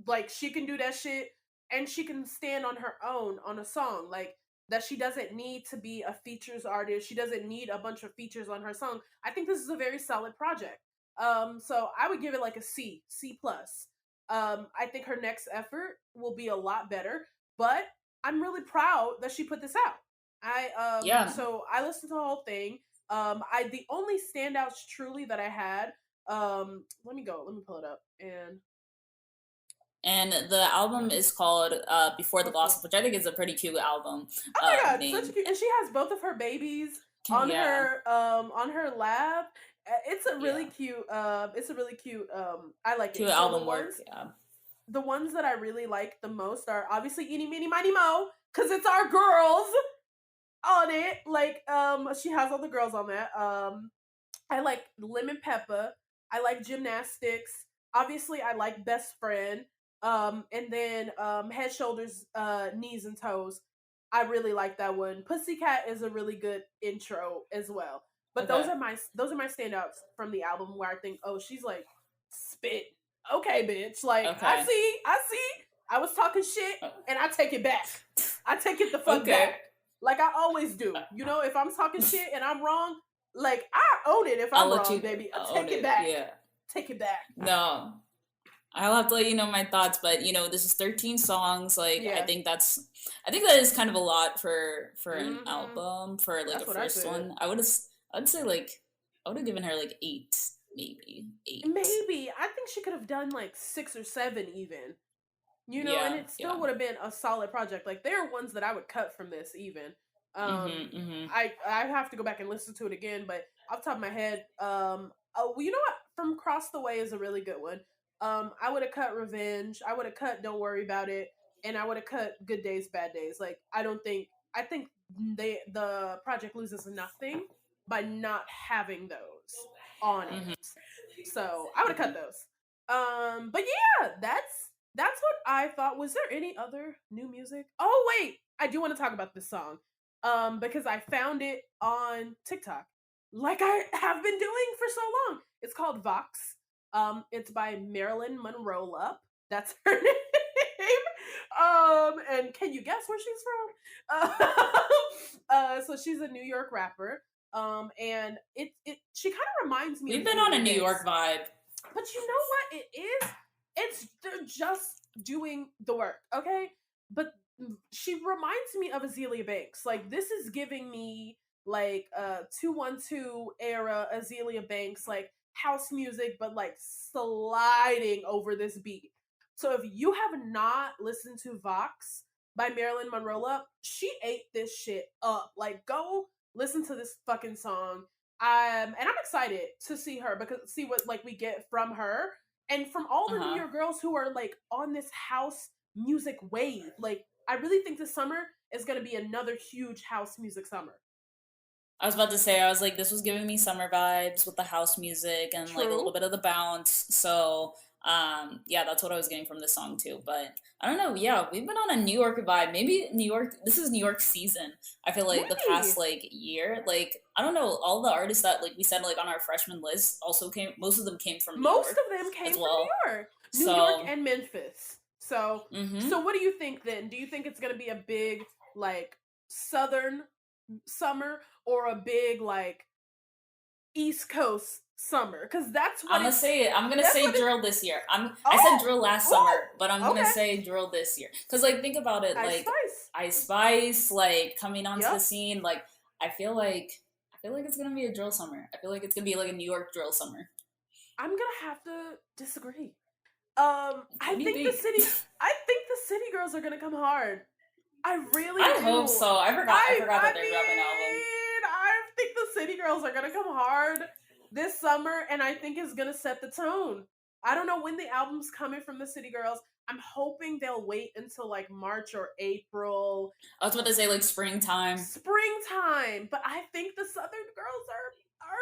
like she can do that shit, and she can stand on her own on a song, like that she doesn't need to be a features artist, she doesn't need a bunch of features on her song. I think this is a very solid project. So I would give it like a C plus. I think her next effort will be a lot better, but I'm really proud that she put this out. Yeah. So I listened to the whole thing. I The only standouts truly that I had, let me pull it up. And And the album is called Before the okay. Blossom, which I think is a pretty cute album Oh my god, such a name. cute, and she has both of her babies Yeah, on her lap. It's a really yeah. cute I like Cute it. So album work, yeah. the ones that I really like the most are obviously Eeny Meeny Miny Mo, cuz it's our girls on it. Like she has all the girls on that. I like Lemon Pepper. I like Gymnastics. Obviously, I like Best Friend. And then Head, Shoulders, Knees and Toes. I really like that one. Pussycat is a really good intro as well. But Okay, those are my standouts from the album where I think, oh, she's like spit. Okay, bitch. Like okay. I see. I was talking shit, and I take it back. I take it the fuck Okay. back. Like I always do. You know, if I'm talking shit and I'm wrong, like I own it if I'll I'm let wrong, you baby. I own take it it. back. Yeah. Take it back. No. I'll have to let you know my thoughts, but this is 13 songs. Like Yeah. I think that is kind of a lot for an Mm-hmm. album for like That's a what I first said. one. I'd say like I would have given her like 8, maybe 8. Maybe. I think she could have done like 6 or 7 even. You know, and Yeah, it still yeah. would have been a solid project. Like there are ones that I would cut from this even. Mhm, mhm. I have to go back and listen to it again, but off the top of my head, oh, well, you know what? From Cross the Way is a really good one. I would have cut Revenge. I would have cut Don't Worry About It, and I would have cut Good Days, Bad Days. Like I think the project loses nothing by not having those on it. Mhm. So I would have cut those. But yeah, that's what I thought. Was there any other new music? Oh wait, I do want to talk about this song. Because I found it on TikTok, like I have been doing for so long. It's called Vox. It's by Marilyn Monroe Up. That's her name. And can you guess where she's from? So she's a New York rapper. And she kind of reminds me of We've been on a Azealia New Banks. York vibe. But you know what it is? They're just doing the work, okay? But she reminds me of Azealia Banks. Like this is giving me like 212 era Azealia Banks, like house music, but like sliding over this beat. So if you have not listened to Vox by Marilyn Monroe Up, she ate this shit up. Like go listen to this fucking song. And I'm excited to see her, because see what like we get from her and from all the New Uh-huh. York girls who are like on this house music wave. Like I really think this summer is going to be another huge house music summer. I was about to say, I was like, this was giving me summer vibes with the house music and like a little True. bit of the bounce. So, yeah, that's what I was getting from this song too. But I don't know. Yeah, we've been on a New York vibe. Maybe New York, this is New York season. I feel like the past Maybe like year, like, I don't know, all the artists that like we said like on our freshman list also most of them came from New most York of them as came from well. New York So, and Memphis. So mm-hmm. what do you think then? Do you think it's going to be a big like southern summer or a big like East Coast summer? Because I'm gonna that's say what it. drill this year. I said Oh, drill last summer, oh, but I'm gonna okay. say drill this year. Cause like think about it, Ice like Spice. Ice Spice, like coming onto the Yep. scene, like I feel like it's gonna be a drill summer. I feel like it's gonna be like a New York drill summer. I'm gonna have to disagree. What do you think? I think the city girls are gonna come hard. I really I hope do. so. I forgot that I they're dropping an album. mean, I think the city girls are gonna come hard this summer, and I think it's gonna set the tone. I don't know when the album's coming from the city girls. I'm hoping they'll wait until like March or April, I was about to say like springtime. springtime. But I think the southern girls are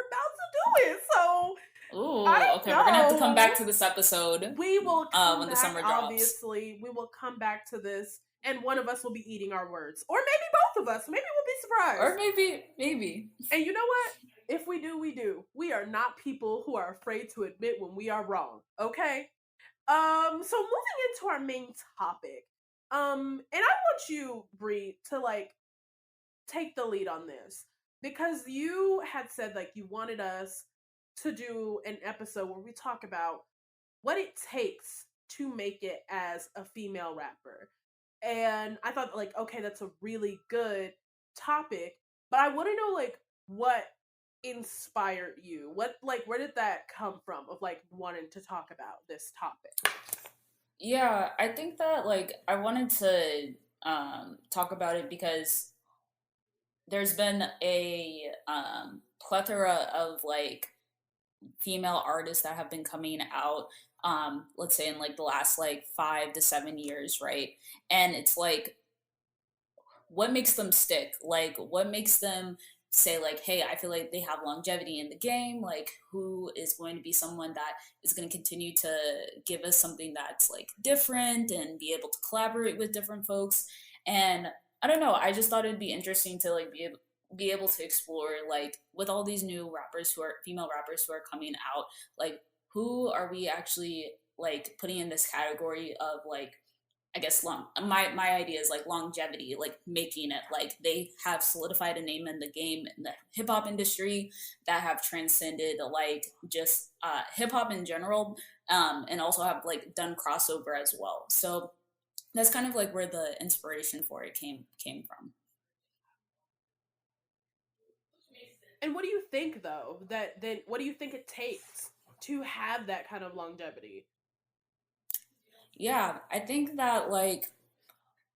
about to do it. So Ooh, I don't okay, we're gonna have to come know. back to this episode We will come when the back, summer drops. obviously. We will come back to this and one of us will be eating our words, or maybe both of us. Maybe we'll be Or surprised. maybe. And you know what? If we do, we do. We are not people who are afraid to admit when we are wrong. Okay. So moving into our main topic, and I want you, Bree, to like take the lead on this because you had said like you wanted us to do an episode where we talk about what it takes to make it as a female rapper. And I thought like, okay, that's a really good topic, but I want to know like what inspired you? What like where did that come from of like wanting to talk about this topic? Yeah, I think that like I wanted to talk about it because there's been a plethora of like female artists that have been coming out, let's say in like the last like 5 to 7 years, right? And it's like, what makes them stick? Like, what makes them say like, hey, I feel like they have longevity in the game? Like, who is going to be someone that is going to continue to give us something that's like different and be able to collaborate with different folks? And I don't know, I just thought it'd be interesting to like be able to explore like with all these new rappers who are female rappers who are coming out, like who are we actually like putting in this category of like, I guess long my idea is like longevity, like making it like they have solidified a name in the game in the hip hop industry that have transcended like just hip hop in general, and also have like done crossover as well. So that's kind of like where the inspiration for it came from. And what do you think though that then what do you think it takes to have that kind of longevity? Yeah, I think that like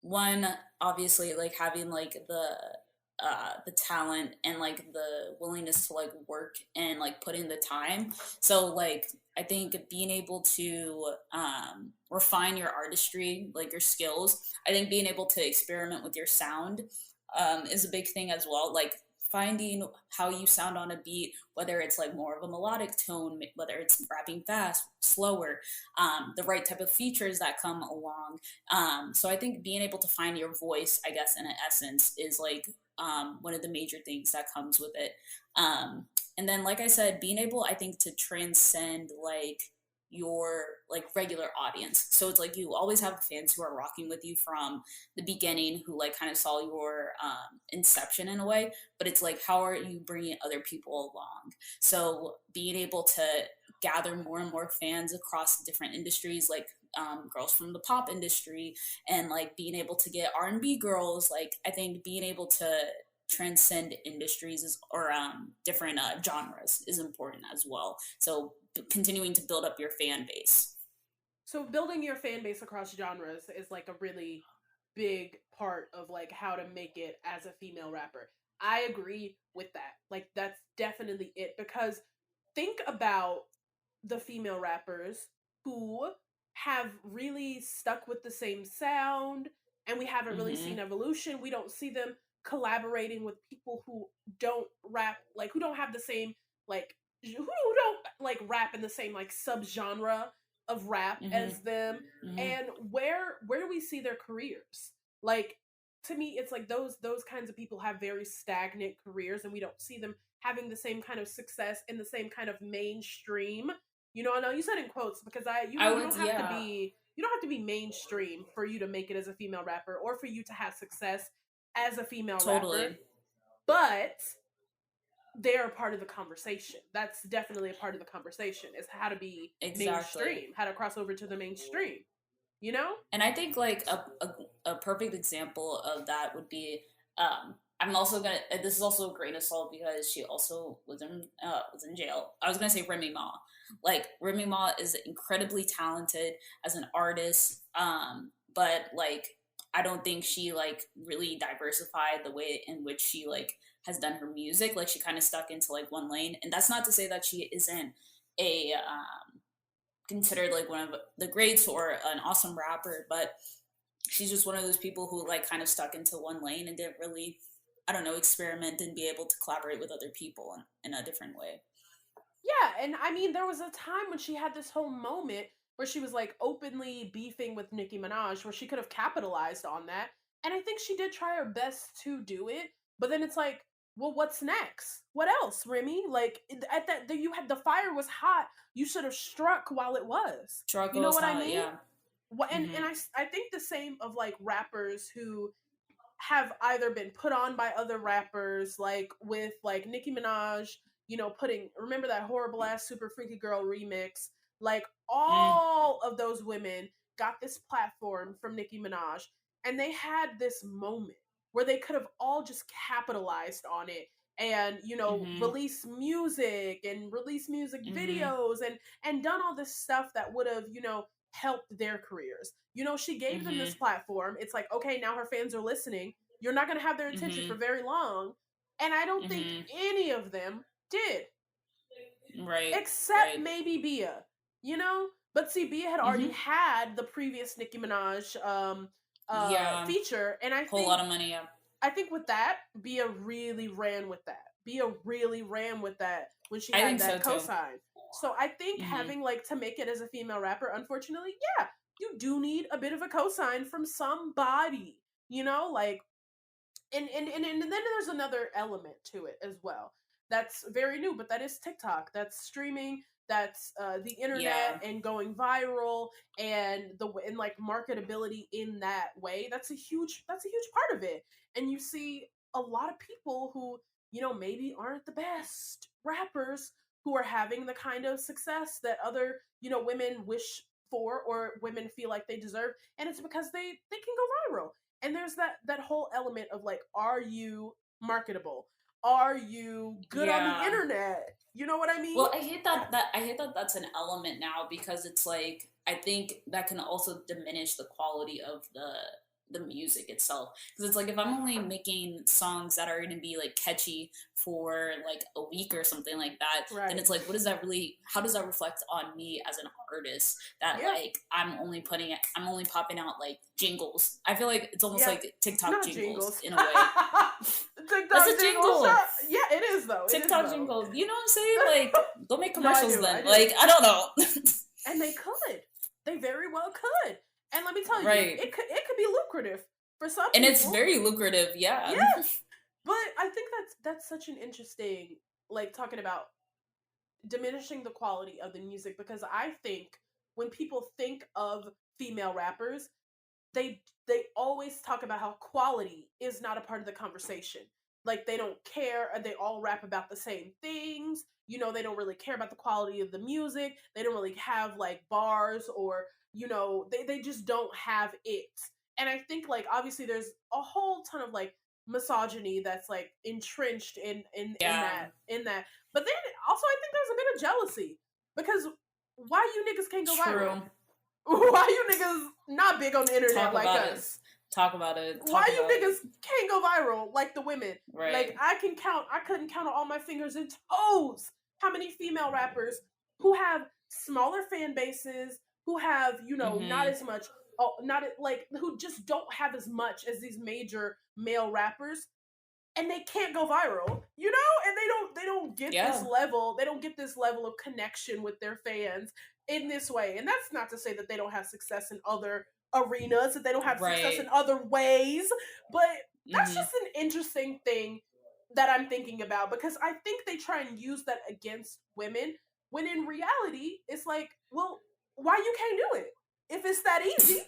one, obviously like having like the talent and like the willingness to like work and like put in the time. So like I think being able to refine your artistry, like your skills, I think being able to experiment with your sound is a big thing as well. Like finding how you sound on a beat, whether it's like more of a melodic tone, whether it's rapping fast, slower, the right type of features that come along. So I think being able to find your voice, I guess, in an essence, is like one of the major things that comes with it. And then, like I said, being able, I think, to transcend like your like regular audience. So it's like you always have fans who are rocking with you from the beginning, who like kind of saw your inception in a way. But it's like, how are you bringing other people along? So being able to gather more and more fans across different industries, like girls from the pop industry, and like being able to get R&B girls. Like I think being able to transcend industries is, or different genres is important as well. So continuing to build up your fan base. So building your fan base across genres is like a really big part of like how to make it as a female rapper. I agree with that. Like that's definitely it because think about the female rappers who have really stuck with the same sound and we haven't really Mm-hmm. seen evolution. We don't see them collaborating with people who don't rap like who don't have the same like who don't like rap in the same like subgenre of rap Mm-hmm. as them. Mm-hmm. And where do we see their careers? Like to me it's like those kinds of people have very stagnant careers and we don't see them having the same kind of success in the same kind of mainstream. You know, I know you said in quotes because I you would, don't have to yeah, be you don't have to be mainstream for you to make it as a female rapper or for you to have success as a female rapper, totally, but they're a part of the conversation. That's definitely a part of the conversation is how to be exactly. mainstream, how to cross over to the mainstream, you know? And I think like a perfect example of that would be, I'm also gonna, this is also a grain of salt because she also was in jail. I was gonna say Remy Ma. Like Remy Ma is incredibly talented as an artist, but like I don't think she like really diversified the way in which she like has done her music. Like she kind of stuck into like one lane, and that's not to say that she isn't a considered like one of the greats or an awesome rapper, but she's just one of those people who like kind of stuck into one lane and didn't really, I don't know, experiment and be able to collaborate with other people in a different way. Yeah, and I mean there was a time when she had this whole moment where she was like openly beefing with Nicki Minaj, where she could have capitalized on that. And I think she did try her best to do it, but then it's like, well, what's next? What else, Remy? Like at that, you had the fire was hot. You should have struck while it was. You Struggle know is what I hot, mean? yeah. And Mm-hmm. I think the same of like rappers who have either been put on by other rappers, like with like Nicki Minaj, putting, remember that horrible ass Super Freaky Girl remix? Like Mm. all of those women got this platform from Nicki Minaj, and they had this moment where they could have all just capitalized on it and Mm-hmm. release music Mm-hmm. videos and done all this stuff that would have helped their careers. She gave them this Mm-hmm. platform. It's like, okay, now her fans are listening. You're not going to have their attention for Mm-hmm. very long. And I don't think Mm-hmm. any of them did, Right. except Right. maybe Bia, But see, Bia had already Mm-hmm. had the previous Nicki Minaj Yeah. feature. And Whole lot of money, yeah. I think with that, Bia really ran with that. Bia really ran with that when she I had think so that too. cosign. So I think Mm-hmm. having like to make it as a female rapper, unfortunately, yeah, you do need a bit of a cosign from somebody, like and then there's another element to it as well. That's very new, but that is TikTok. That's streaming. That's the internet Yeah. and going viral and like marketability in that way. That's a huge part of it. And you see a lot of people who maybe aren't the best rappers who are having the kind of success that other women wish for or women feel like they deserve, and it's because they can go viral. And there's that whole element of like, are you marketable? Are you good on the Yeah. internet? You know what I mean? Well, I hate that that's an element now because it's like I think that can also diminish the quality of the music itself because it's like if I'm only making songs that are going to be like catchy for like a week or something like that, then Right. it's like what does that really how does that reflect on me as an artist that Yeah. like I'm only popping out like jingles. I feel like it's almost Yeah. like TikTok Not jingles jingles. in a way. That's TikTok a jingles. jingle. Yeah, it is though. It is TikTok though. jingles. You know what I'm saying? Like, go make No, I commercials do. I then. do. Like, I don't know. And they could. They very well could. And let me tell you, Right. it could be lucrative for some And it's people. very lucrative, yeah. Yeah. But I think that's such an interesting, like, talking about diminishing the quality of the music, because I think when people think of female rappers, they always talk about how quality is not a part of the conversation. Like they don't care, and they all rap about the same things. They don't really care about the quality of the music. They don't really have like bars, or they just don't have it. And I think like obviously there's a whole ton of like misogyny that's like entrenched in Yeah. that. But then also I think there's a bit of jealousy, because why you niggas can't go viral? True. Why you niggas not big on the internet Talk like about it. us? Talk about it. Why Talk you about it. niggas can't go viral like the women? Like Right. I couldn't count on all my fingers and toes how many female rappers who have smaller fan bases, who have, not Mm-hmm. as much, like who just don't have as much as these major male rappers, and they can't go viral, and they don't get this Yeah. level, of connection with their fans in this way. And that's not to say that they don't have success in other arenas, that they don't have success in Right. other ways, but that's Mm-hmm. just an interesting thing that I'm thinking about, because I think they try and use that against women, when in reality it's like, well, why you can't do it? If it's that easy,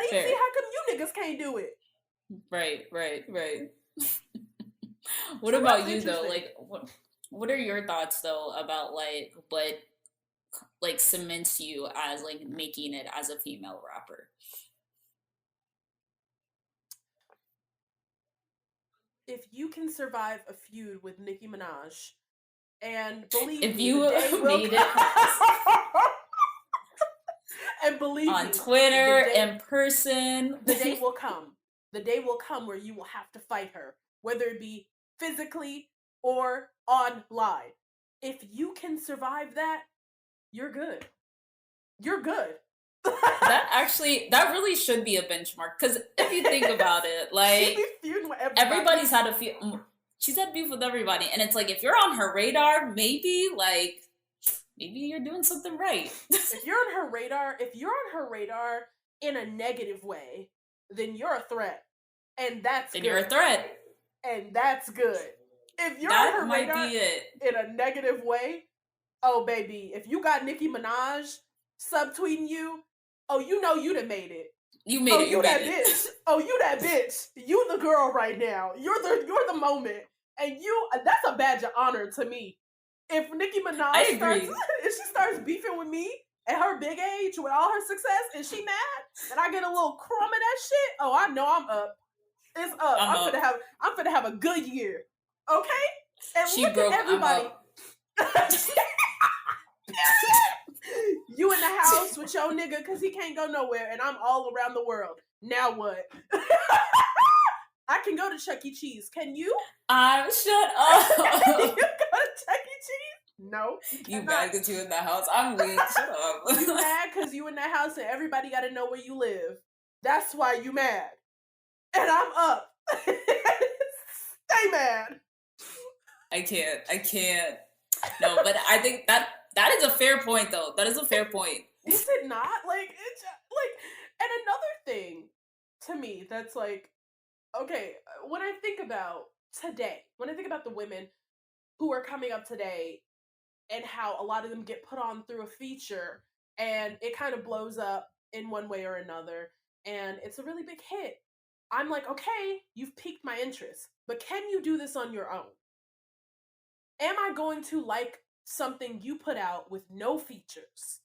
Fair. how come you niggas can't do it? Right. What So about that's you though? interesting. Like, what are your thoughts though about like what like cements you as like making it as a female rapper? If you can survive a feud with Nicki Minaj, and believe If me, the you day will made it past come. And believe on me, Twitter, in person. the day will come. The day will come where you will have to fight her, whether it be physically or online. If you can survive that, you're good. You're good. That really should be a benchmark because if you think about it, She like be feuding with everybody. everybody's had a few. She's had beef with everybody, and it's like if you're on her radar, maybe like maybe you're doing something right. If you're on her radar in a negative way, then you're a threat. And that's Then good. you're a threat. And that's good. If you're That on her might radar be it. in a negative way, oh baby, if you got Nicki Minaj subtweeting you, oh, you know you done made it. You made it. You that bitch. Oh, you that bitch. You the girl right now. You're the moment. And that's a badge of honor to me. If Nicki Minaj starts beefing with me at her big age with all her success and she mad and I get a little crumb of that shit, oh, I know I'm up. It's up. I'm finna have a good year. Okay? And she look broke, at everybody. You in the house with your nigga because he can't go nowhere and I'm all around the world. Now what? I can go to Chuck E. Cheese. Can you? Shut up. You go to Chuck E. Cheese? No. You mad because you in the house? I'm weak. Shut up. You mad because you in that house and everybody got to know where you live. That's why you mad. And I'm up. Stay mad. I can't. No, but I think that is a fair point, though. That is a fair point. Is it not? Like, it's like, and another thing to me that's like, okay, when I think about today, when I think about the women who are coming up today and how a lot of them get put on through a feature and it kind of blows up in one way or another and it's a really big hit. I'm like, okay, you've piqued my interest, but can you do this on your own? Am I going to like something you put out with no features?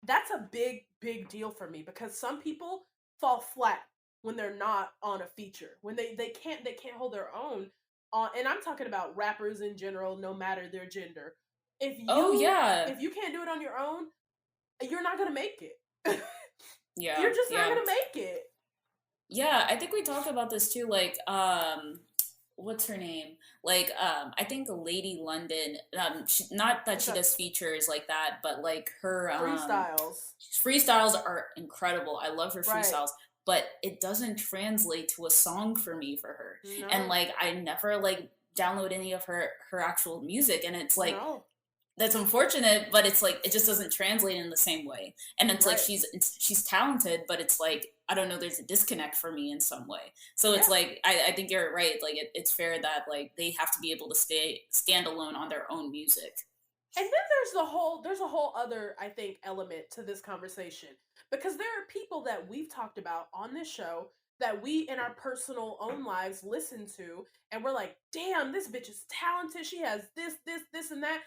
That's a big, big deal for me because some people fall flat when they're not on a feature, when they can't hold their own on, and I'm talking about rappers in general, no matter their gender. If you can't do it on your own, you're not gonna make it. Yeah, you're just not gonna make it. Yeah, I think we talked about this too. Like, what's her name? Like, I think Lady London. Not that she does features like that, but like her freestyles are incredible. I love her freestyles. But it doesn't translate to a song for me for her. No. And like I never like download any of her actual music and it's like that's unfortunate, but it's like it just doesn't translate in the same way. And it's like she's talented, but it's like I don't know, there's a disconnect for me in some way. So it's like I think you're right, like it's fair that like they have to be able to stand alone on their own music. And then there's a whole other, I think, element to this conversation. Because there are people that we've talked about on this show that we in our personal own lives listen to, and we're like, damn, this bitch is talented. She has this, and that,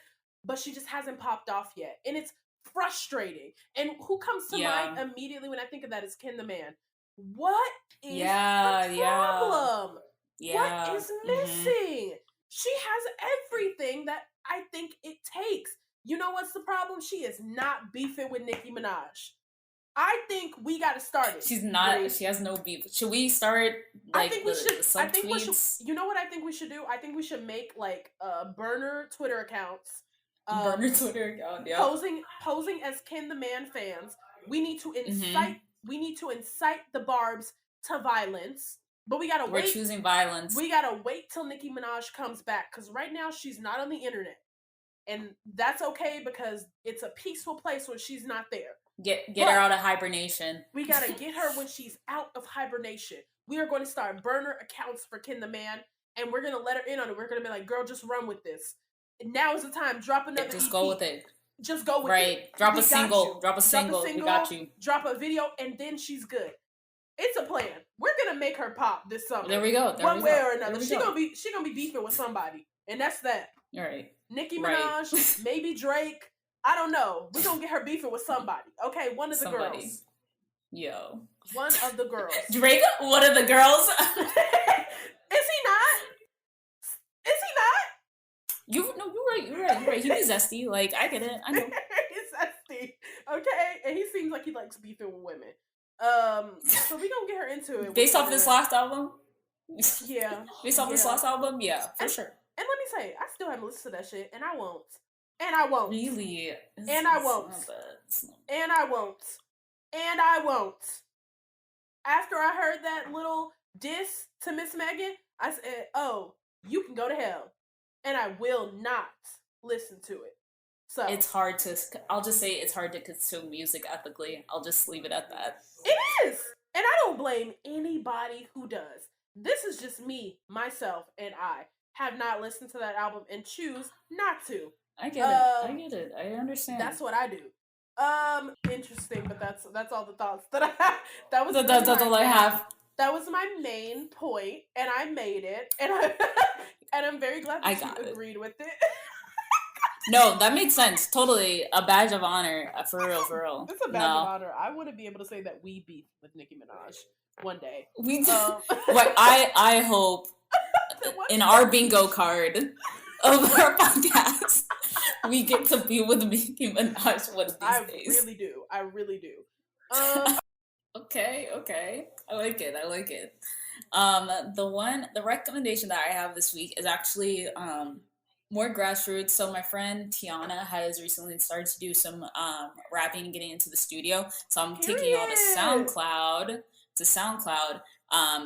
but she just hasn't popped off yet. And it's frustrating. And who comes to mind immediately when I think of that is Ken the Man. What is the problem? Yeah. What is missing? She has everything that I think it takes. You know what's the problem? She is not beefing with Nicki Minaj. I think we got to start it. She's not. Grace. She has no beef. Should we start? Like, I think we should. You know what I think we should do? I think we should make like burner Twitter accounts. Burner Twitter account. Yeah. Posing as Ken the Man fans. We need to incite. We need to incite the Barbs to violence. But we gotta wait. We're choosing violence. We gotta wait till Nicki Minaj comes back because right now she's not on the internet, and that's okay because it's a peaceful place when she's not there. Get her out of hibernation. We gotta get her when she's out of hibernation. We are going to start burner accounts for Ken the Man, and we're gonna let her in on it. We're gonna be like, "Girl, just run with this. Now is the time. Drop another. Just EP. Go with it. Just go with it. Right. Drop a single. We got you. Drop a video, and then she's good. It's a plan. We're gonna make her pop this summer. There we go. One way or another. She gonna be beefing with somebody, and that's that. All right. Nicki Minaj, maybe Drake. I don't know. We're gonna get her beefing with somebody. Okay, one of the girls. Yo. One of the girls. Drake, one of the girls? Is he not? Is he not? You're right. He be zesty. Like, I get it. I know. He's zesty. Okay? And he seems like he likes beefing with women. So we gonna get her into it. Based off this last album? Yeah. Based off this last album? Yeah, for sure. And let me say, I still haven't listened to that shit, and I won't. And I won't. Really? And I won't. And I won't. And I won't. After I heard that little diss to Miss Megan, I said, oh, you can go to hell. And I will not listen to it. So I'll just say it's hard to consume music ethically. I'll just leave it at that. It is! And I don't blame anybody who does. This is just me, myself, and I have not listened to that album and choose not to. I get it. I understand. That's what I do. Interesting, but that's all the thoughts that I have. That's all I have. That was my main point, and I made it, and I'm very glad that you agreed with it. No, that makes sense. Totally a badge of honor. For real. It's a badge of honor. I want to be able to say that we beef with Nicki Minaj one day. We do. I hope in our bingo card of our podcast, we get to be with Nicki Minaj one of these days. I really do. Okay. I like it. The recommendation that I have this week is actually more grassroots. So my friend Tiana has recently started to do some rapping and getting into the studio. So I'm taking you all to SoundCloud.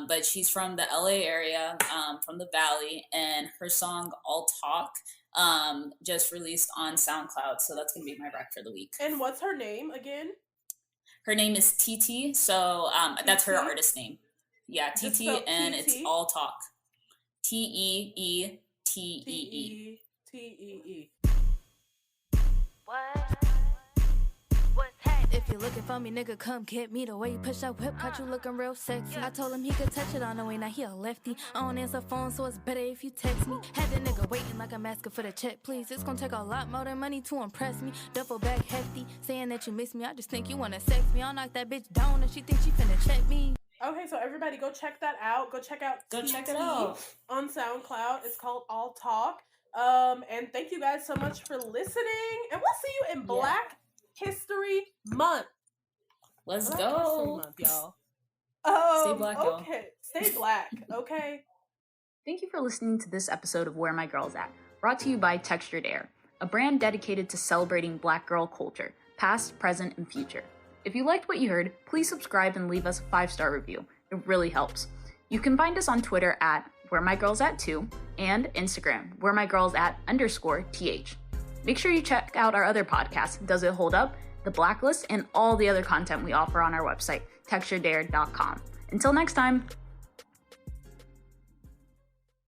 But she's from the LA area, from the Valley, and her song All Talk just released on SoundCloud. So that's gonna be my rec for the week. And what's her name again? Her name is TT. So that's her artist name. Yeah, TT, and it's All Talk. TEETEE. If you're looking for me, nigga, come get me. The way you push that whip, caught you looking real sexy. I told him he could touch it on the way, now he a lefty. I don't answer phone, so it's better if you text me. Had the nigga waiting like I'm asking for the check, please. It's gonna take a lot more than money to impress me. Duffel bag hefty, saying that you miss me. I just think you wanna sex me. I'll knock that bitch down and she thinks she finna check me. Okay, so everybody go check that out. Go check it out on SoundCloud. It's called All Talk. And thank you guys so much for listening. And we'll see you in Black History Month. Let's Black go. History Month, y'all. Stay black, y'all. Okay, stay black, okay? Thank you for listening to this episode of Where My Girl's At, brought to you by Textured Air, a brand dedicated to celebrating Black girl culture, past, present, and future. If you liked what you heard, please subscribe and leave us a 5-star review. It really helps. You can find us on Twitter at WhereMyGirlsAt2 and Instagram, WhereMyGirlsAt_TH. Make sure you check out our other podcasts, Does It Hold Up?, The Blacklist, and all the other content we offer on our website, texturedair.com. Until next time.